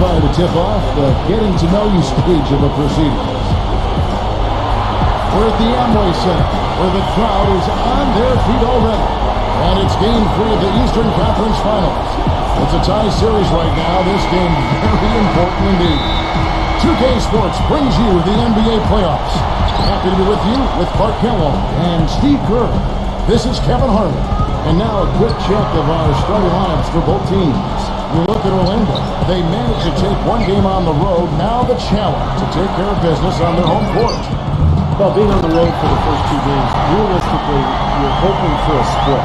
prior to tip-off, the getting to know you stage of the proceedings. We're at the Amway Center, where the crowd is on their feet already. And it's Game 3 of the Eastern Conference Finals. It's a tie series right now. This game very important indeed. 2K Sports brings you the NBA playoffs. Happy to be with you with Clark Kellogg and Steve Kerr. This is Kevin Harlan. And now a quick check of our starting lineups for both teams. You look at Orlando. They managed to take one game on the road. Now the challenge to take care of business on their home court. Well, being on the road for the first 2 games, realistically, you're hoping for a split.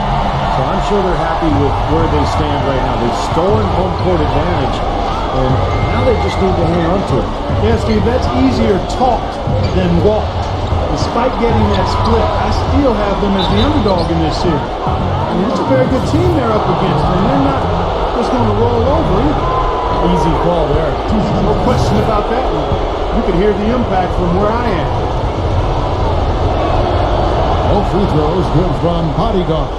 So I'm sure they're happy with where they stand right now. They've stolen home court advantage, and now they just need to hang on to it. Yeah, Steve, that's easier talked than walked. Despite getting that split, I still have them as the underdog in this series. I mean, it's a very good team they're up against, and they're not just going to roll over either. Easy call there. No question about that one. You could hear the impact from where I am. Both free throws good from Bodyguard.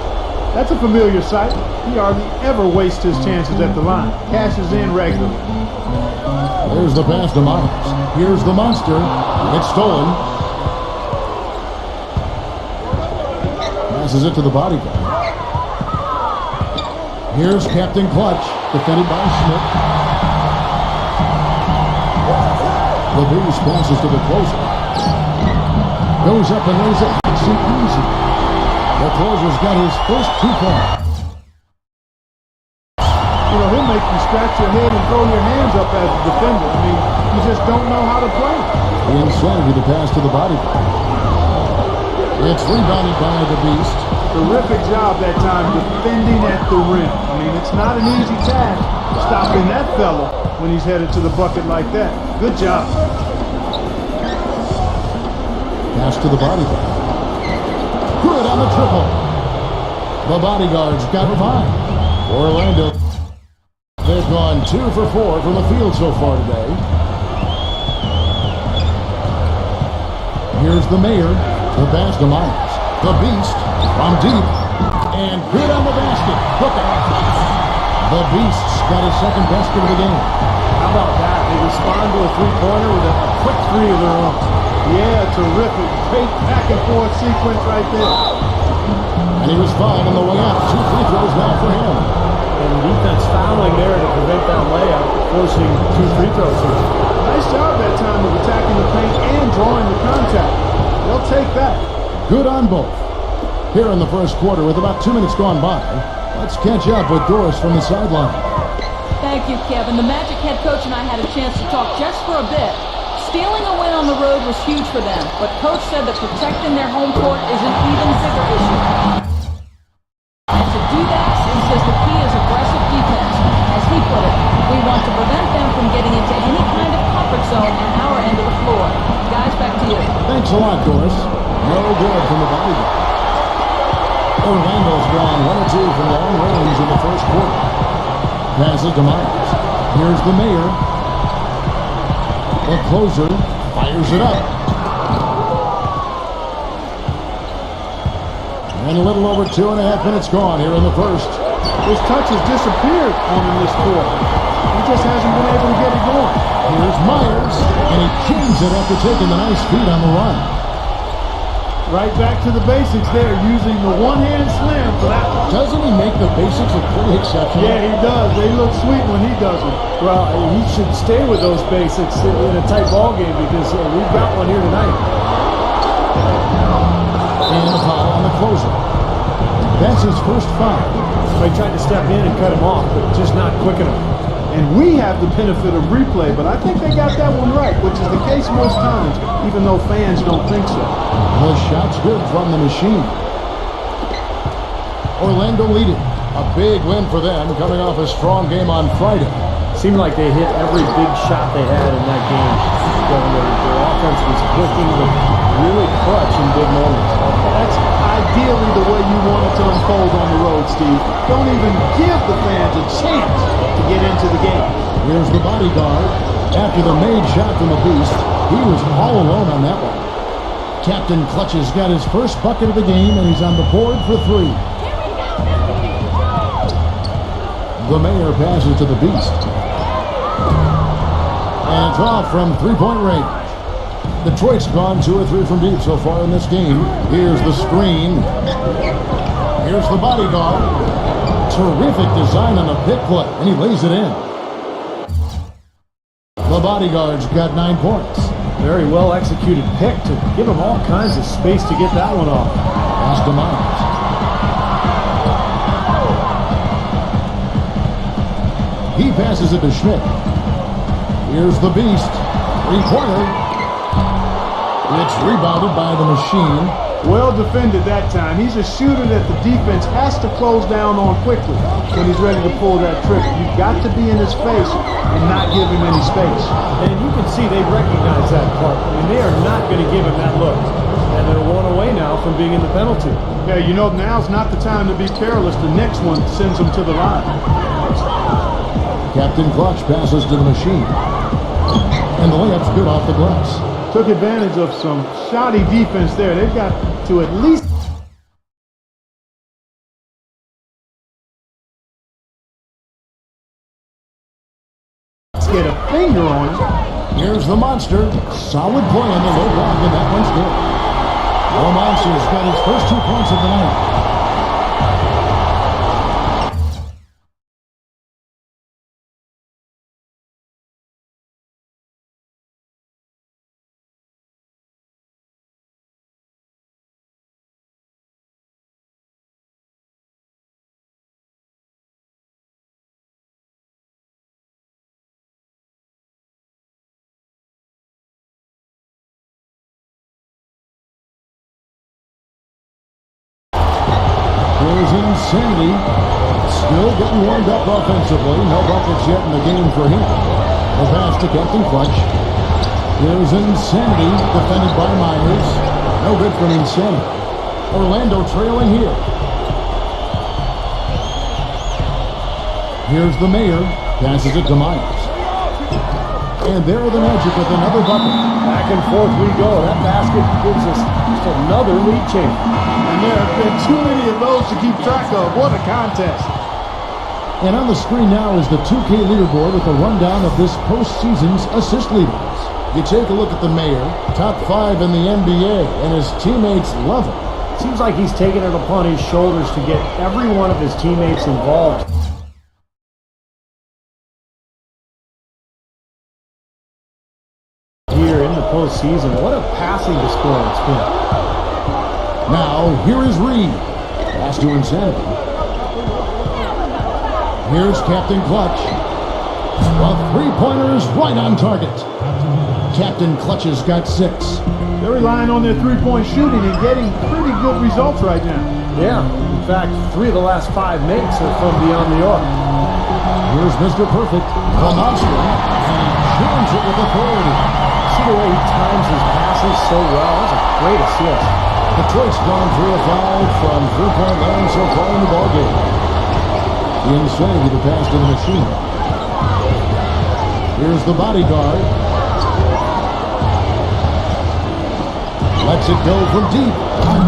That's a familiar sight. He hardly ever wastes his chances at the line. Cashes in regularly. There's the pass to Myers. Here's the monster. It's stolen. Passes it to the Bodyguard. Here's Captain Clutch, defended by Schmidt. The Beast passes to the closer. Goes up and lays it nice and easy. The closer's got his first 2 points. You know, he'll make you scratch your head and throw your hands up as a defender. I mean, you just don't know how to play. The inside with the pass to the Bodyguard. It's rebounded by the Beast. Terrific job that time defending at the rim. I mean, it's not an easy task stopping that fella when he's headed to the bucket like that. Good job. Pass to the Bodyguard. Good on the triple. The Bodyguard's got 5. Orlando, they've gone 2 for 4 from the field so far today. Here's the Mayor. The pass to Myers. The Beast from deep. And good on the basket. Hook it. The Beast's got his second basket of the game. How about that? They respond to a three-pointer with a quick 3 of their own. Yeah, terrific. Great back-and-forth sequence right there. And he was fouled on the way out. 2 free throws now for him. And defense fouling there to prevent that layup, forcing 2 free throws here. Nice job that time of attacking the paint and drawing the contact. They'll take that. Good on both. Here in the first quarter with about 2 minutes gone by, let's catch up with Doris from the sideline. Thank you, Kevin. The Magic head coach and I had a chance to talk just for a bit. Stealing a win on the road was huge for them, but Coach said that protecting their home court is an even bigger issue. And to do that, he says the key is aggressive defense. As he put it, we want to prevent them from getting into any kind of comfort zone on our end of the floor. Guys, back to you. Thanks a lot, Doris. No good from the Bodyguard. Orlando's gone 1 or 2 from long range in the first quarter. Passes to Myers. Here's the Mayor. The closer fires it up. And a little over 2.5 minutes gone here in the first. His touch has disappeared on him this quarter. He just hasn't been able to get it going. Here's Myers, and he jams it after taking the nice feed on the run. Right back to the basics there, using the one-hand slam for that one. Doesn't he make the basics look pretty exceptional? Yeah, he does. They look sweet when he does them. Well, he should stay with those basics in a tight ball game because we've got one here tonight. And a foul on the closer. That's his first foul. They tried to step in and cut him off, but just not quick enough. And we have the benefit of replay, but I think they got that one right, which is the case most times, even though fans don't think so. The shot's good from the machine. Orlando leading. A big win for them, coming off a strong game on Friday. Seemed like they hit every big shot they had in that game. Their offense was clicking, really clutch in big moments. That's ideally the way you want it to unfold on the road, Steve. Don't even give the fans a chance to get into the game. Here's the Bodyguard. After the made shot from the Beast, he was all alone on that one. Captain Clutch has got his first bucket of the game, and he's on the board for 3. The Mayor passes to the Beast. And it's off from three-point range. Detroit's gone 2 or 3 from deep so far in this game. Here's the screen. Here's the bodyguard. Terrific design on the pick play, and he lays it in. The bodyguard's got 9 points. Very well executed pick to give him all kinds of space to get that one off. Pass to Myers. He passes it to Schmidt. Here's the beast. Three-pointer. It's rebounded by the machine. Well defended that time. He's a shooter that the defense has to close down on quickly when he's ready to pull that trigger. You've got to be in his face and not give him any space. And you can see they recognize that part. I mean, they are not going to give him that look. And they're 1 away now from being in the penalty. Yeah, you know, now's not the time to be careless. The next one sends him to the line. Captain Clutch passes to the machine. And the layup's good off the glass. Took advantage of some shoddy defense there. They've got to at least get a finger on it. Here's the monster. Solid play on the low block, and that one's good. The monster's got his first 2 points of the night. Here's Insanity. Still getting warmed up offensively. No buckets yet in the game for him. The pass to Captain Clutch. Here's Insanity, defended by Myers. No good from Insanity. Orlando trailing here. Here's the Mayor. Passes it to Myers. And there are the Magic with another bucket. Back and forth we go. That basket gives us just another lead change. And there have been too many of those to keep track of. What a contest. And on the screen now is the 2K leaderboard with a rundown of this postseason's assist leaders. You take a look at the Mayor, top 5 in the NBA, and his teammates love him. Seems like he's taking it upon his shoulders to get every one of his teammates involved. Here in the postseason, what a passing display it's been. Now, here is Reed. Pass to Insanity. Here's Captain Clutch. The three-pointer is right on target. Captain Clutch has got 6. They're relying on their three-point shooting and getting pretty good results right now. Yeah, in fact, 3 of the last 5 makes are from beyond the arc. Here's Mr. Perfect, the monster, and he jams it with authority. See the way he times his passes so well? That's a great assist. Detroit's gone 3 of 5 from three-point line so far in the ballgame. The Insanity to pass to the machine. Here's the bodyguard. Lets it go from deep.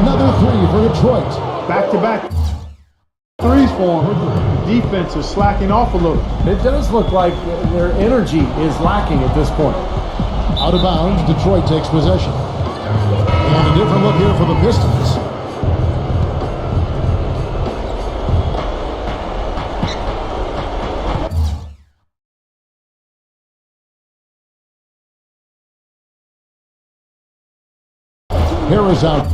Another 3 for Detroit. Back-to-back threes for him. The defense is slacking off a little. It does look like their energy is lacking at this point. Out of bounds, Detroit takes possession. And a different look here for the Pistons. Harris out.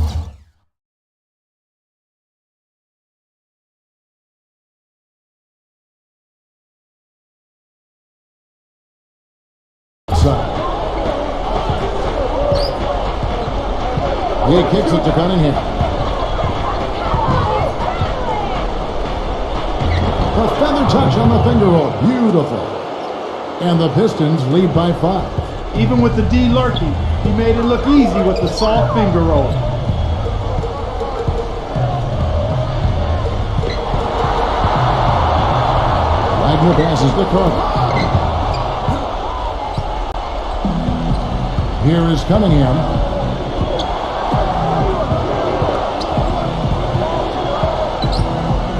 He kicks it to Cunningham. The feather touch on the finger roll. Beautiful. And the Pistons lead by 5. Even with the D lurking, he made it look easy with the soft finger roll. Wagner passes the corner. Here is Cunningham.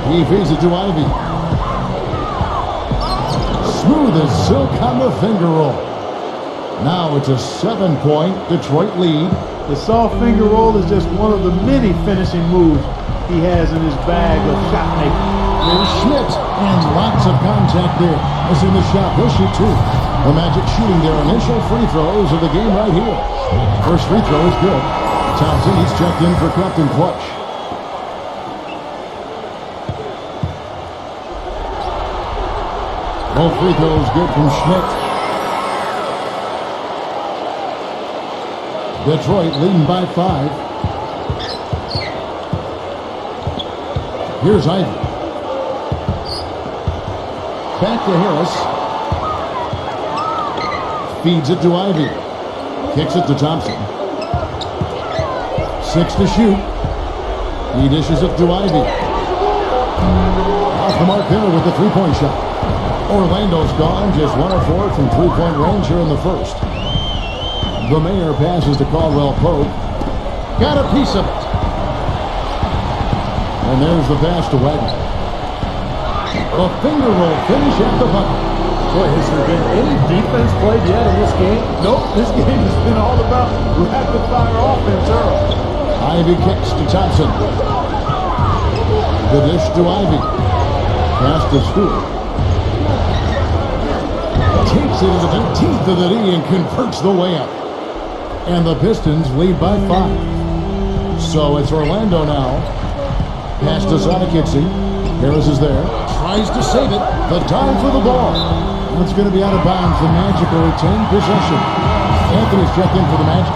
He feeds it to Ivy. Smooth as silk on the finger roll. Now it's a 7-point Detroit lead. The soft finger roll is just one of the many finishing moves he has in his bag of shot making. Here's Schmidt, and lots of contact there. Missing the shot, he'll shoot two. The Magic shooting their initial free throws of the game right here. First free throw is good. Thompson, he's checked in for Captain Clutch. Both free throws good from Schmidt. Detroit leading by 5. Here's Ivy. Back to Harris. Feeds it to Ivy. Kicks it to Thompson. 6 to shoot. He dishes it to Ivy. Off the mark there with the three-point shot. Orlando's gone, just 1 of 4 from three-point range here in the first. The Mayor passes to Caldwell Pope. Got a piece of it. And there's the pass to Wagner. A finger roll finish at the bucket. Boy, has there been any defense played yet in this game? Nope, this game has been all about rapid-fire offense early. Ivy kicks to Thompson. The dish to Ivy. Pass to Stewart. Takes it into the teeth of the D and converts the layup. And the Pistons lead by 5. So it's Orlando now. Pass to Sanikitsi. Harris is there. Tries to save it. The dive for the ball. It's going to be out of bounds. The Magic will retain possession. Anthony's checked in for the Magic.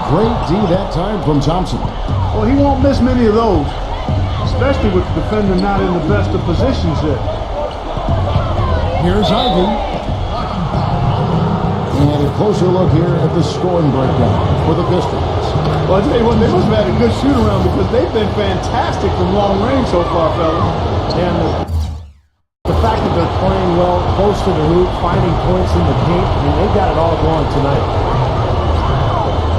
Great D that time from Thompson. Well, he won't miss many of those, especially with the defender not in the best of positions here. Here's Ivy. And a closer look here at the scoring breakdown for the Pistons. Well, I tell you what, they must have had a good shoot-around because they've been fantastic from long range so far, fellas. And the fact that they're playing well close to the hoop, finding points in the paint, I mean, they've got it all going tonight.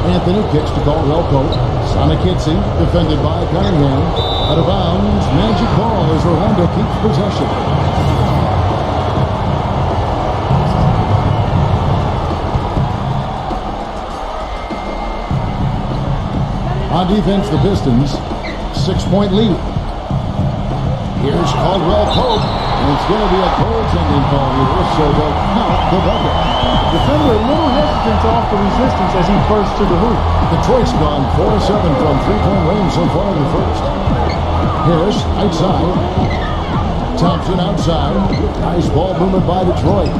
Anthony kicks to Caldwell Pope. Sanikitsi defended by Cunningham. Out of bounds. Magic ball as Orlando keeps possession. On defense, the Pistons, 6-point lead. Here's Caldwell Pope, and it's going to be a goaltending call here, so they'll count the bucket. Defender a little hesitant to offer resistance as he bursts to the hoop. Detroit's gone 4-7 from three-point range so far in the first. Harris outside. Thompson outside. Nice ball movement by Detroit.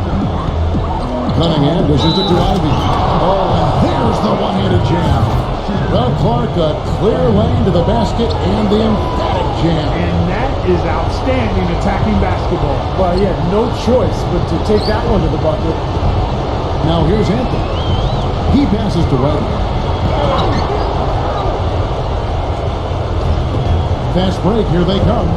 Cunningham dishes it to Ivy. Oh, and there's the one-handed jam. Well, Clark, a clear lane to the basket and the emphatic jam. And that is outstanding attacking basketball. Well, he had no choice but to take that one to the bucket. Now here's Anthony. He passes to Wagner. Fast break, here they come.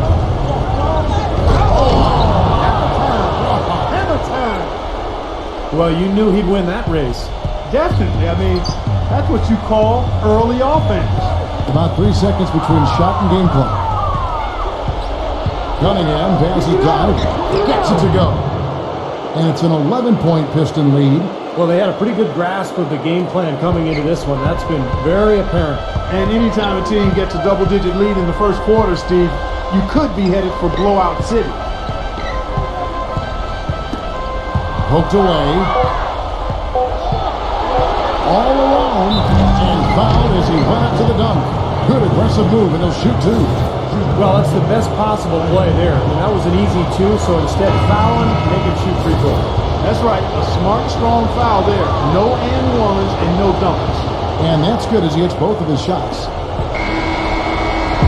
Hammer time. Well, you knew he'd win that race. Definitely. I mean, that's what you call early offense. About 3 seconds between shot and game clock. Cunningham passes drive. Gets it to go. And it's an 11-point Piston lead. Well, they had a pretty good grasp of the game plan coming into this one. That's been very apparent. And anytime a team gets a double-digit lead in the first quarter, Steve, you could be headed for blowout city. Poked away. All alone. And fouled as he went up to the dunk. Good aggressive move, and he'll shoot two. Well, that's the best possible play there. And that was an easy two, so instead fouling, make him shoot free throws. That's right. A smart, strong foul there. No and ones and no dunks. And that's good as he hits both of his shots.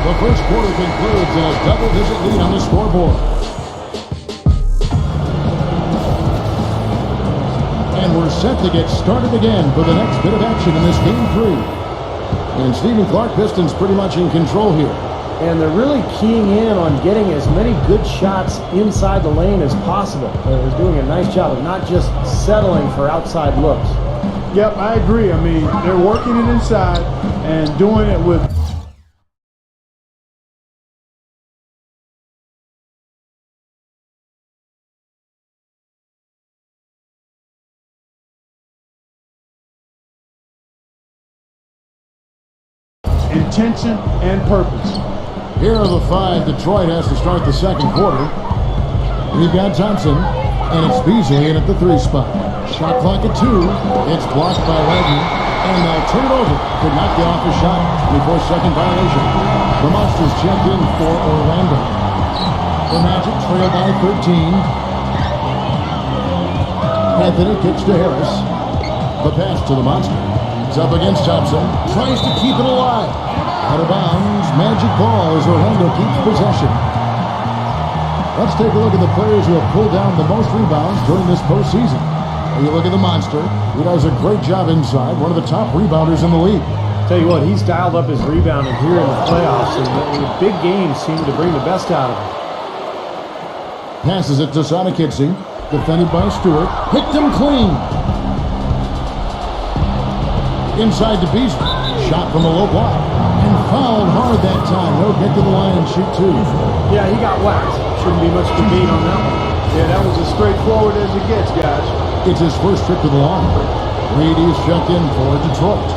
The first quarter concludes in a double-digit lead on the scoreboard. And we're set to get started again for the next bit of action in this Game 3. And Stephen Clark, Pistons pretty much in control here. And they're really keying in on getting as many good shots inside the lane as possible. They're doing a nice job of not just settling for outside looks. Yep, I agree. I mean, they're working it inside. and doing it with intention and purpose. Here are the 5 Detroit has to start the second quarter. We've got Johnson, and it's Beasley in at the 3 spot. Shot clock at 2. It's blocked by Wagner, and they'll turn it over. Could not get off a shot. 24-second violation. The Monsters checked in for Orlando. The Magic trail by 13. Anthony kicks to Harris. The pass to the Monster. It's up against Thompson. Tries to keep it alive. Out of bounds. Magic ball as Orlando keeps possession. Let's take a look at the players who have pulled down the most rebounds during this postseason. You look at the Monster. He does a great job inside. One of the top rebounders in the league. Tell you what, he's dialed up his rebounding here in the playoffs, and the big games seem to bring the best out of him. Passes it to Sonakitsi. Defended by Stewart. Picked him clean. Inside to Beasley. Shot from a low block. And fouled hard that time. No, get to the line and shoot 2. Yeah, he got whacked. Shouldn't be much debate on that one. Yeah, that was as straightforward as it gets, guys. It's his first trip to the line. Reed is checked in for Detroit.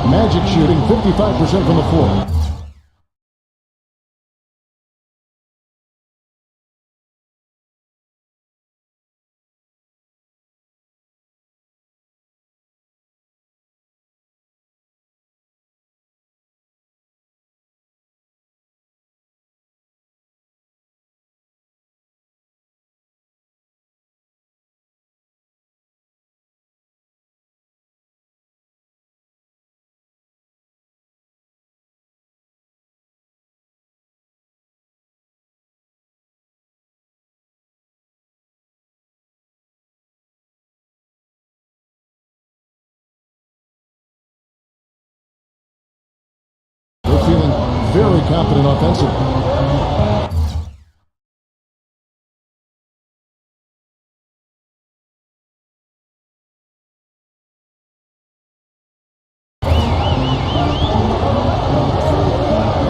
Magic shooting 55% from the floor. They're feeling very confident offensively.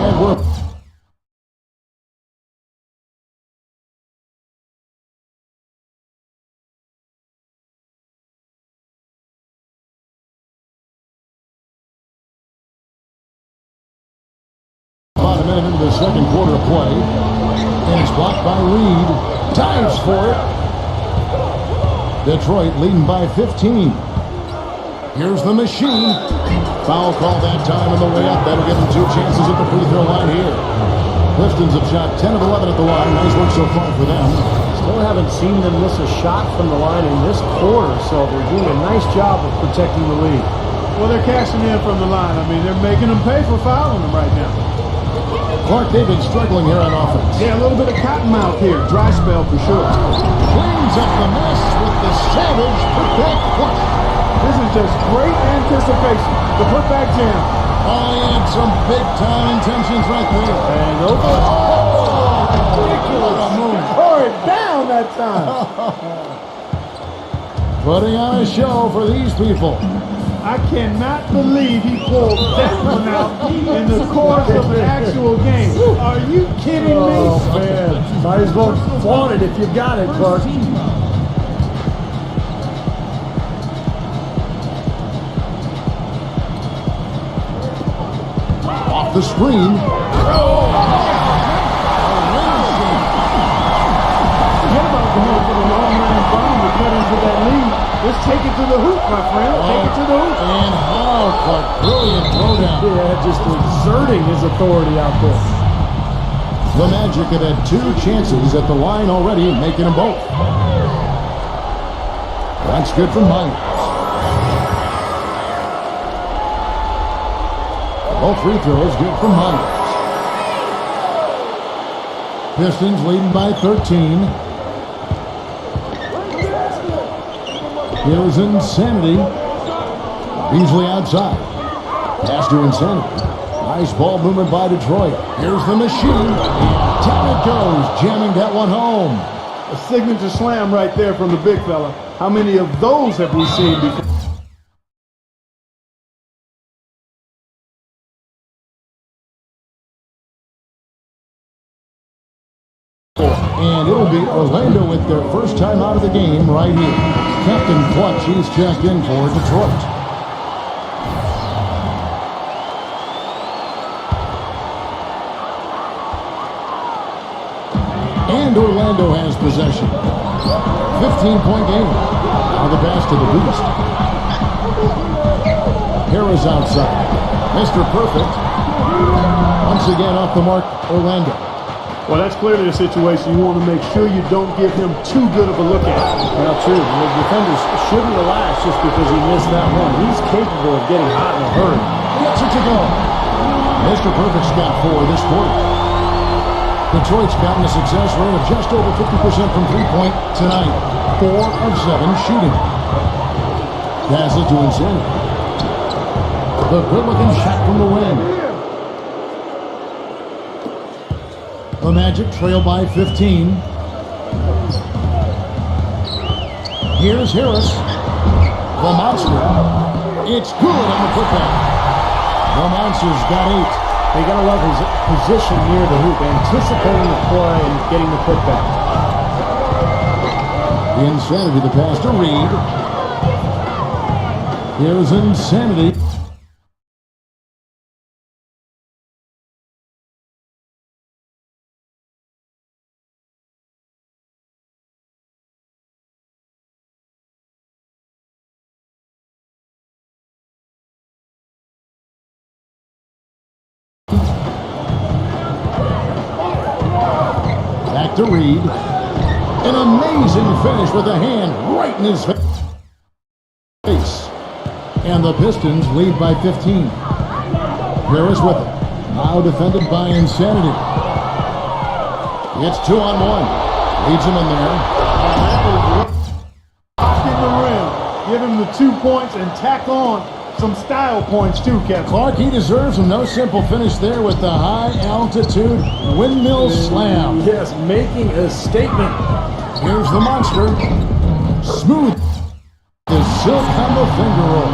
And we're about a minute into the second quarter of play. And it's blocked by Reed. Dives for it. Detroit leading by 15. Here's the machine. Foul call that time on the way up. That'll give them 2 chances at the free throw line here. Pistons have shot 10 of 11 at the line. Nice work so far for them. Still haven't seen them miss a shot from the line in this quarter, so they're doing a nice job of protecting the lead. Well, they're cashing in from the line. I mean, they're making them pay for fouling them right now. Clark David struggling here on offense. Yeah, a little bit of cottonmouth here. Dry spell for sure. Cleans up the mess with the savage putback flush. This is just great anticipation. The putback jam. Oh, he had some big-time intentions right there. And over. Ridiculous. Tore it down that time. Putting on a show for these people. I cannot believe he pulled that one out in the course of an actual game. Are you kidding me? Oh, man. Might as well flaunt it if you got it, Clark. Off the screen. Forget about going for the long-range bomb to cut into that lead. Let's take it to the hoop, my friend. Take it to the hoop. And how Clark, brilliant throwdown. Yeah, just exerting his authority out there. The Magic have had 2 chances at the line already, making them both. That's good from Myers. Both free throws good from Myers. Pistons leading by 13. Here's Insanity. Beasley outside. Pass to Insanity. Nice ball movement by Detroit. Here's the machine. Down it goes, jamming that one home. A signature slam right there from the big fella. How many of those have we seen before? And it'll be Orlando with their first time out of the game right here. Captain Clutch, he's checked in for Detroit. And Orlando has possession. 15-point game. Now the pass to the boost. Harris outside. Mr. Perfect. Once again off the mark, Orlando. Well, that's clearly a situation you want to make sure you don't give him too good of a look at. Well, true. The defenders shouldn't relax just because he missed that one. He's capable of getting hot in a hurry. Gets it to go. Mr. Perfect's got 4 this quarter. Detroit's gotten a success rate of just over 50% from three-point tonight. 4 of 7 shooting. Pass it to Insanity. The good-looking shot from the wing. The Magic trail by 15. Here's Harris. The Monster. It's good on the putback. The Monster's got 8. They got to love his position near the hoop, anticipating the play and getting the putback. Insanity, the pass to Reed. Here's Insanity. Back to Reed. An amazing finish with a hand right in his face. And the Pistons lead by 15. Harris with it. Now defended by Insanity. It's 2-on-1. Leads him in there. In the rim. Give him the 2 points and tack on some style points too, Kevin. Clark, he deserves them. No simple finish there with the high-altitude windmill slam. Yes, making a statement. Here's the Monster. Smooth. The silk on the finger roll.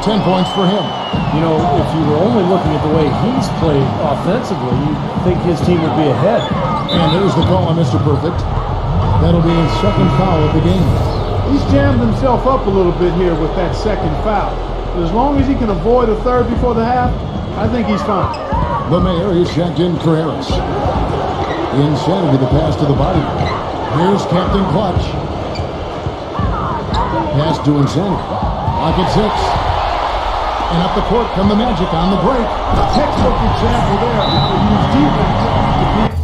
10 points for him. You know, if you were only looking at the way he's played offensively, you'd think his team would be ahead. And there's the call on Mr. Perfect. That'll be his second foul of the game. He's jammed himself up a little bit here with that second foul. But as long as he can avoid a third before the half, I think he's fine. The Mayor is checked in for Harris. Insanity, the pass to the body. Here's Captain Clutch. Pass to Insanity. Lock at 6. And up the court come the Magic on the break. Textbook example there of how to use defense to beat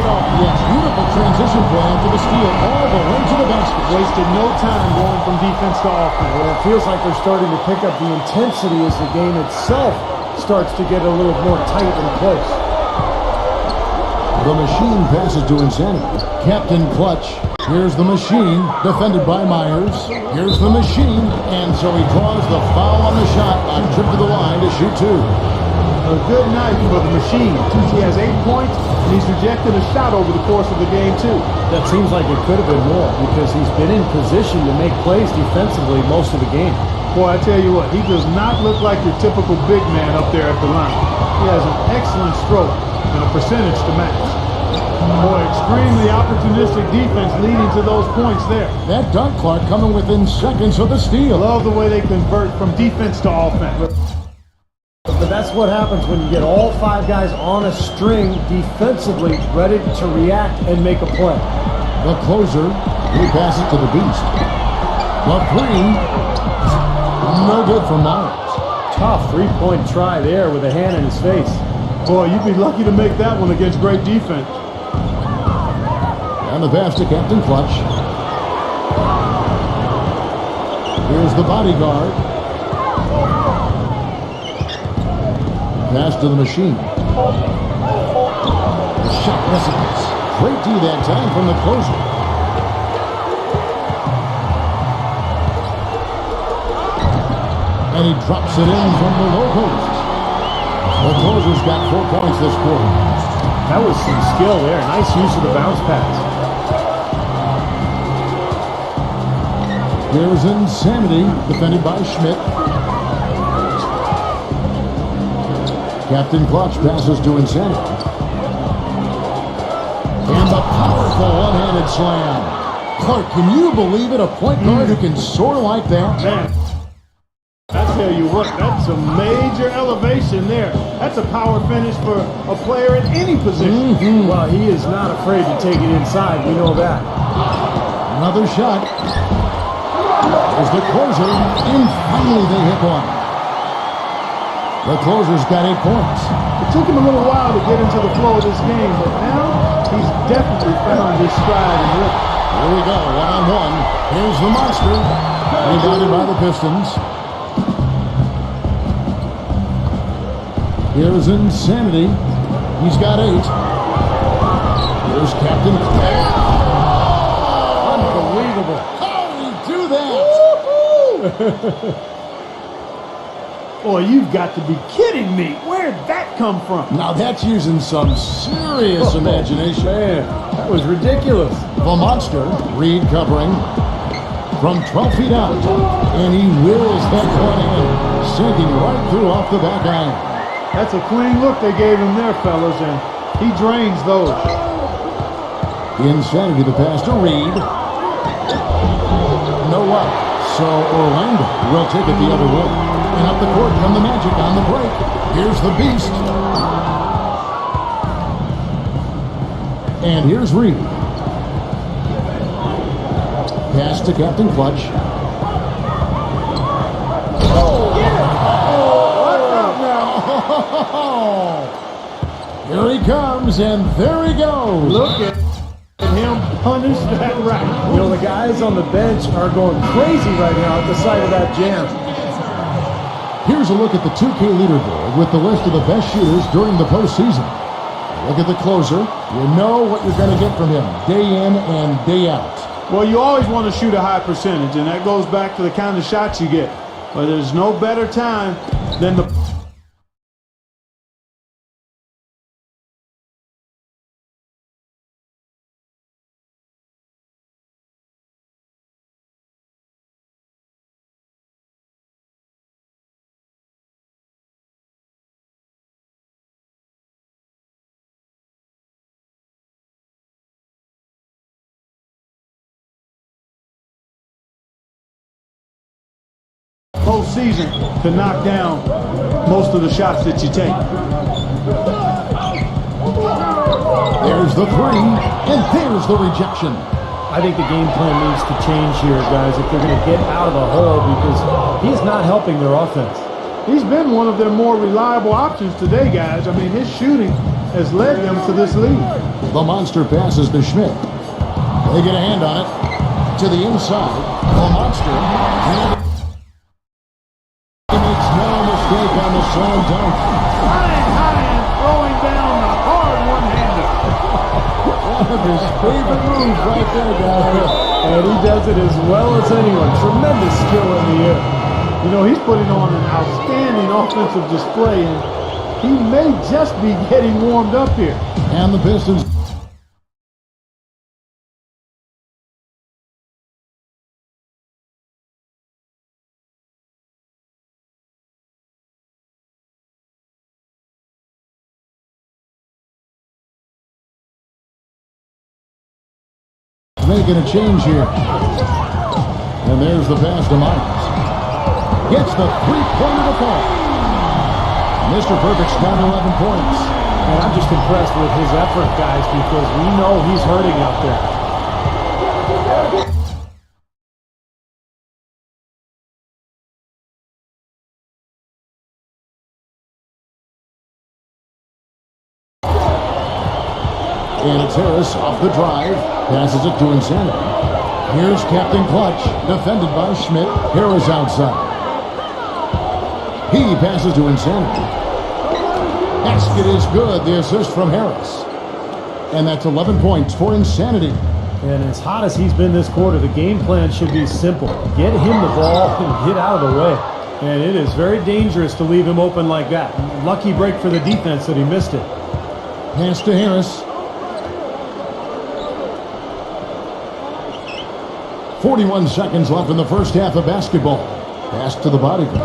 off. Yes, beautiful transition play after the steal all the way to the basket. Wasted no time going from defense to offense. Well, it feels like they're starting to pick up the intensity as the game itself starts to get a little more tight in place. The Machine passes to Insanity. Captain Clutch. Here's the Machine, defended by Myers. Here's the Machine, and so he draws the foul on the shot on trip to the line to shoot 2. A good night for the Machine. He has 8 points, and he's rejected a shot over the course of the game, too. That seems like it could have been more because he's been in position to make plays defensively most of the game. Boy, I tell you what, he does not look like your typical big man up there at the line. He has an excellent stroke and a percentage to match. Boy, extremely opportunistic defense leading to those points there. That dunk, Clark, coming within seconds of the steal. Love the way they convert from defense to offense. But that's what happens when you get all 5 guys on a string defensively, ready to react and make a play. The closer, he passes to the Beast. The 3, no good for Myers. Tough 3-point try there with a hand in his face. Boy, you'd be lucky to make that one against great defense. And the pass to Captain Clutch. Here's the bodyguard. Pass to the Machine. The shot misses. Great D that time from the closer. And he drops it in from the low post. The closer's got 4 points this quarter. That was some skill there. Nice use of the bounce pass. Here's Insanity, defended by Schmidt. Captain Clutch passes to Insanity. And the powerful one-handed slam. Clark, can you believe it? A point guard who can soar like that? Man, I tell you what, that's a major elevation there. That's a power finish for a player at any position. Well, he is not afraid to take it inside. We know that. Another shot. There's the closer, and finally they hit one. The closer's got 8 points. It took him a little while to get into the flow of this game, but now he's definitely found his stride and rhythm. Here we go, one-on-one. Here's the monster, rebounded by the Pistons. Here's Insanity. He's got 8. Here's Captain. Unbelievable. How did he do that? Boy, you've got to be kidding me. Where'd that come from? Now that's using some serious imagination. Man, that was ridiculous. The monster, Reed covering from 12 feet out. And he wills that one in, sinking right through off the back iron. That's a clean look they gave him there, fellas, and he drains those. Insanity, the pass to Reed. No luck. So Orlando will take it the other way. And up the court from the Magic on the break. Here's the Beast. And here's Reed. Pass to Captain Clutch. Here he comes, and there he goes. Look at him punish that right. You know, the guys on the bench are going crazy right now at the sight of that jam. Here's a look at the 2K leaderboard with the list of the best shooters during the postseason. Look at the closer. You know what you're going to get from him day in and day out. Well, you always want to shoot a high percentage, and that goes back to the kind of shots you get. But there's no better time than the... postseason to knock down most of the shots that you take. There's the 3, and there's the rejection. I think the game plan needs to change here, guys, if they're going to get out of the hole, because he's not helping their offense. He's been one of their more reliable options today, guys. I mean, his shooting has led them to this lead. The monster passes to Schmidt. They get a hand on it. To the inside. The monster. He makes no mistake on the slam dunk. Flying high and throwing down the hard one-hander. One of his favorite moves right there, guys. And he does it as well as anyone. Tremendous skill in the air. You know, he's putting on an outstanding offensive display, and he may just be getting warmed up here. And the Pistons. Making a change here. And there's the pass to Myers. Gets the three-pointer to fall. Mr. Perfect's got 11 points. And I'm just impressed with his effort, guys, because we know he's hurting out there. And it's Harris off the drive. Passes it to Insanity. Here's Captain Clutch, defended by Schmidt. Harris outside. He passes to Insanity. Basket is good. The assist from Harris. And that's 11 points for Insanity. And as hot as he's been this quarter, the game plan should be simple. Get him the ball and get out of the way. And it is very dangerous to leave him open like that. Lucky break for the defense that he missed it. Pass to Harris. 41 seconds left in the first half of basketball. Pass to the bodyguard.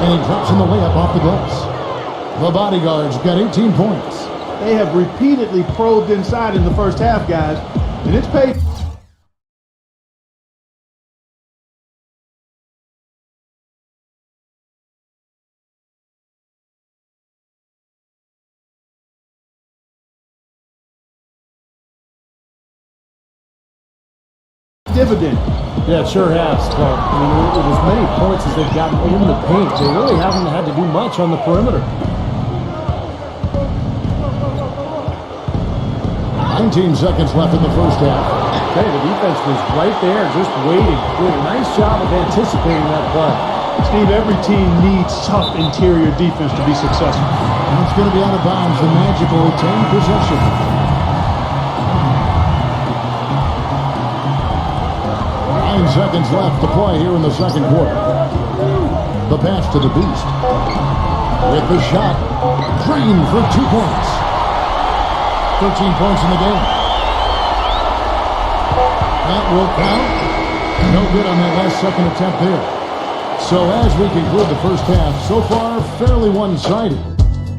And he drops in the layup off the glass. The bodyguard's got 18 points. They have repeatedly probed inside in the first half, guys, and it's paid. Dividend. Yeah, it sure has, Clark. I mean, with as many points as they've gotten in the paint, they really haven't had to do much on the perimeter. 19 seconds left in the first half. Okay, the defense was right there, just waiting. Did a nice job of anticipating that play. Steve, every team needs tough interior defense to be successful. And it's going to be out of bounds. The Magic will retain possession. 9 seconds left to play here in the second quarter. The pass to the Beast. With the shot. Drained for 2 points. 13 points in the game. That will count. No good on that last second attempt there. So as we conclude the first half, so far fairly one-sided.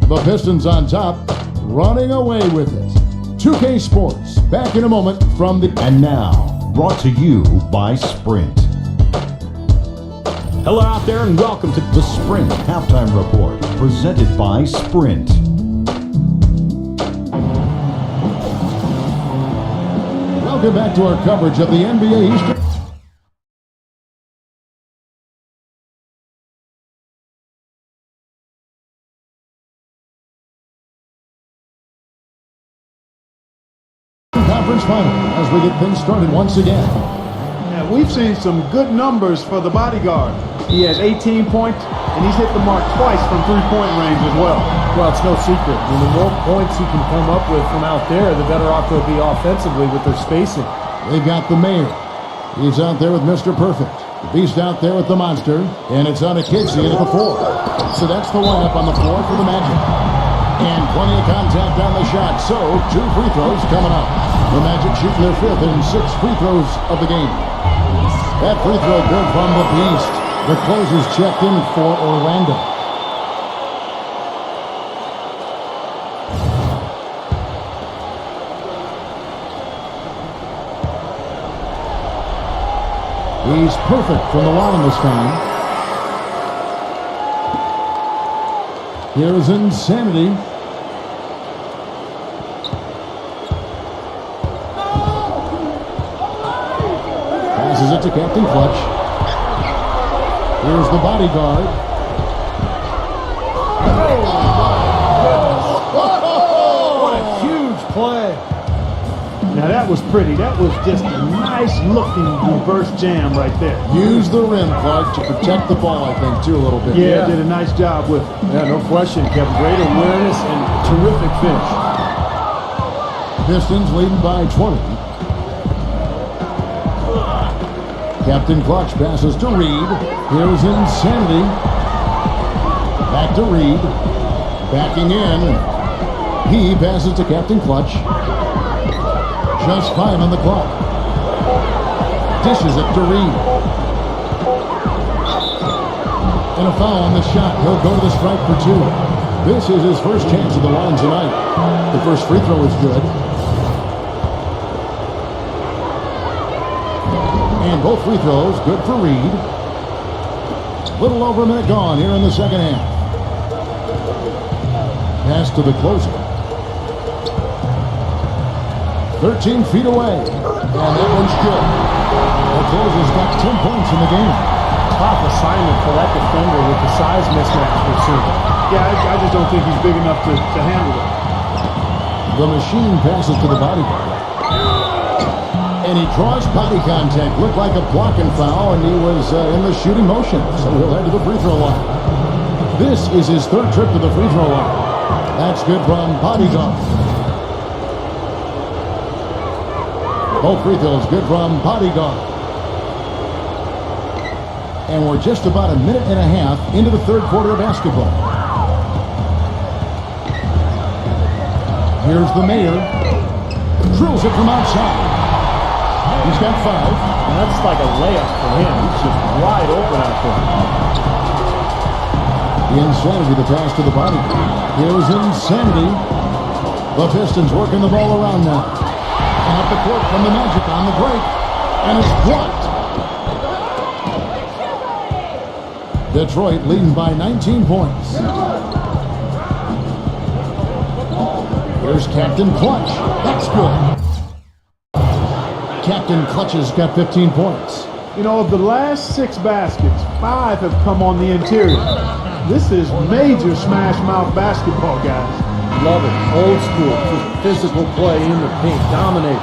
The Pistons on top, running away with it. 2K Sports, back in a moment from the... And now, brought to you by Sprint. Hello out there and welcome to The Sprint Halftime Report, presented by Sprint. Welcome back to our coverage of the NBA Eastern. Conference final as we get things started once again. Now, we've seen some good numbers for the bodyguard. He has 18 points, and he's hit the mark twice from three-point range as well. Well, it's no secret. I mean, the more points he can come up with from out there, the better off they'll be offensively with their spacing. They've got the mayor. He's out there with Mr. Perfect. The Beast out there with the Monster. And it's on a Casey at the 4. So that's the lineup on the floor for the Magic. And plenty of contact on the shot. So 2 free throws coming up. The Magic shooting their 5th and 6th free throws of the game. That free throw good from the Beast. The closers checked in for Orlando. He's perfect from the line this time. Here's Insanity. Passes it to Captain Clutch. Here's the bodyguard. What a huge play. Now, that was pretty. That was just a nice-looking reverse jam right there. Use the rim, Clark, to protect the ball, I think, too, a little bit. Yeah, did a nice job with it. Yeah, no question. Kept great awareness and terrific finish. Pistons leading by 20. Captain Clutch passes to Reed. Here's Insanity. Back to Reed. Backing in. He passes to Captain Clutch. Just 5 on the clock. Dishes it to Reed. And a foul on the shot. He'll go to the strike for 2. This is his first chance at the line tonight. The first free throw is good. And both free throws good for Reed. Little over a minute gone here in the second half. Pass to the closer. 13 feet away. And that one's good. The closer's got 10 points in the game. Tough assignment for that defender with the size mismatch we're seeing. Yeah, I just don't think he's big enough to handle it. The machine passes to the bodyguard. And he draws body contact. Looked like a blocking foul, and he was in the shooting motion. So he'll head to the free throw line. This is his 3rd trip to the free throw line. That's good from bodyguard. Both free throws good from bodyguard. And we're just about a minute and a half into the 3rd quarter of basketball. Here's the mayor. Drills it from outside. He's got 5. And that's like a layup for him. He's just wide open out there. The Insanity, the pass to the body. Here's Insanity. The Pistons working the ball around now. Up the court from the Magic on the break. And it's blocked. Detroit leading by 19 points. Here's Captain Clutch. That's good. Captain Clutch has got 15 points. You know, of the last 6 baskets, 5 have come on the interior. This is major smash mouth basketball, guys. Love it. Old school. Just physical play in the paint. Dominate.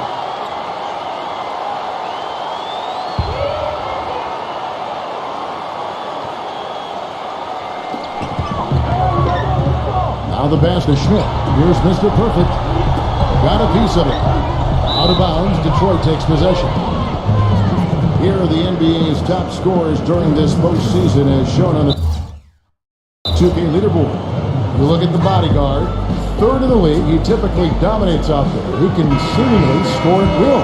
Now the basket, Schmidt. Here's Mr. Perfect. Got a piece of it. Out of bounds, Detroit takes possession. Here are the NBA's top scorers during this postseason as shown on the 2K leaderboard. You look at the bodyguard, 3rd in the league. He typically dominates out there. He can seemingly score at will.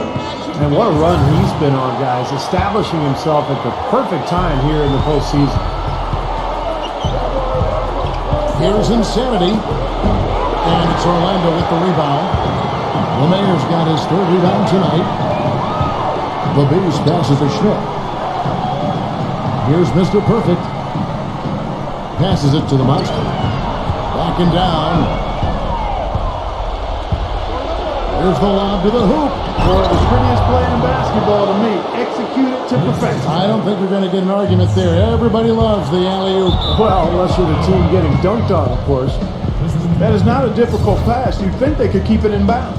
And what a run he's been on, guys. Establishing himself at the perfect time here in the postseason. Here's Insanity. And it's Orlando with the rebound. LeMayor's got his 3rd rebound tonight. The Beast passes to Schmidt. Here's Mr. Perfect. Passes it to the Monster. Backing down. There's the lob to the hoop. Boy, it was prettiest play in basketball to me. Execute it to perfection. I don't think we're going to get an argument there. Everybody loves the alley-oop. Well, unless you're the team getting dunked on, of course. That is not a difficult pass. You'd think they could keep it in bounds.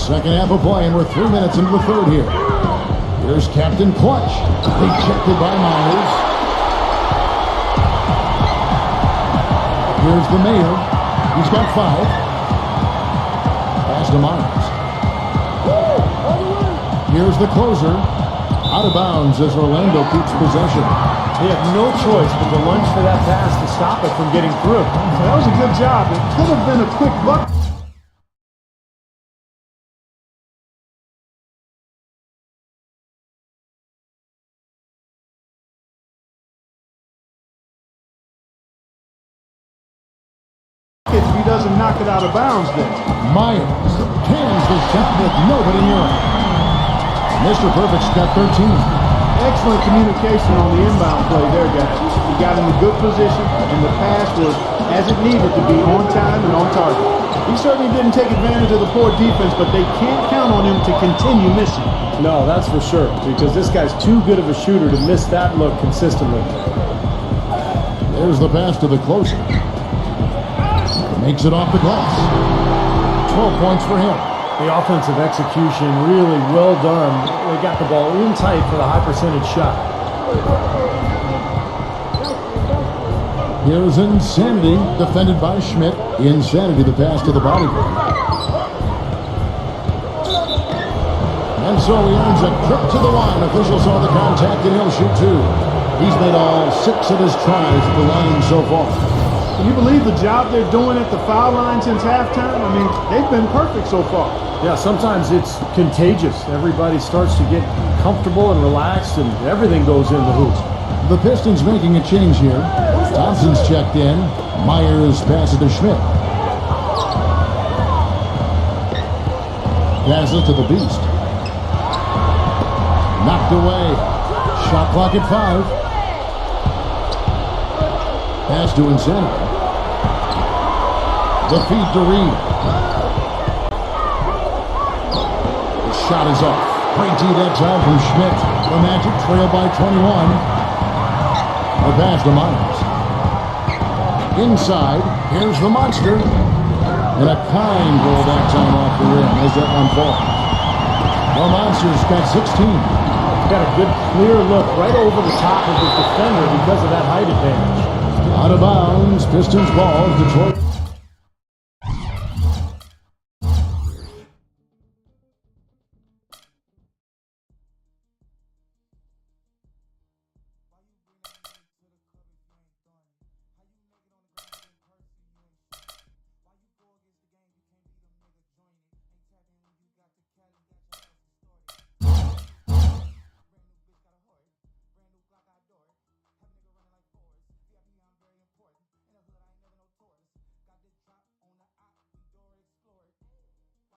Second half of play, and we're 3 minutes into the 3rd here. Here's Captain Clutch. Rejected by Myers. Here's the Mayor. He's got 5. Pass to Myers. Here's the closer. Out of bounds as Orlando keeps possession. He had no choice but to lunge for that pass to stop it from getting through. That was a good job. It could have been a quick bucket. If he doesn't knock it out of bounds then. Myers cans the shot with nobody near him. Mr. Perfect's got 13. Excellent communication on the inbound play there, guys. He got in a good position, and the pass was as it needed to be, on time and on target. He certainly didn't take advantage of the poor defense, but they can't count on him to continue missing. No, that's for sure, because this guy's too good of a shooter to miss that look consistently. There's the pass to the closer. Makes it off the glass. 12 points for him. The offensive execution really well done. They got the ball in tight for the high percentage shot. Here's Insanity, defended by Schmidt. Insanity, the pass to the bodyguard. And so he earns a trip to the line. Officials saw the contact and he'll shoot 2. He's made all 6 of his tries at the line so far. Can you believe the job they're doing at the foul line since halftime? I mean, they've been perfect so far. Yeah, sometimes it's contagious. Everybody starts to get comfortable and relaxed, and everything goes in the hoop. The Pistons making a change here. Thompson's checked in. Myers passes to Schmidt. Passes to the Beast. Knocked away. Shot clock at 5. Pass to Insanity. The feed to Reed. The shot is off. Great D that time from Schmidt. The Magic trail by 21. The pass to Myers. Inside, here's the Monster. And a kind roll that time off the rim as that one falls. The Monster's got 16. Got a good clear look right over the top of his defender because of that height advantage. Out of bounds, Pistons ball, Detroit.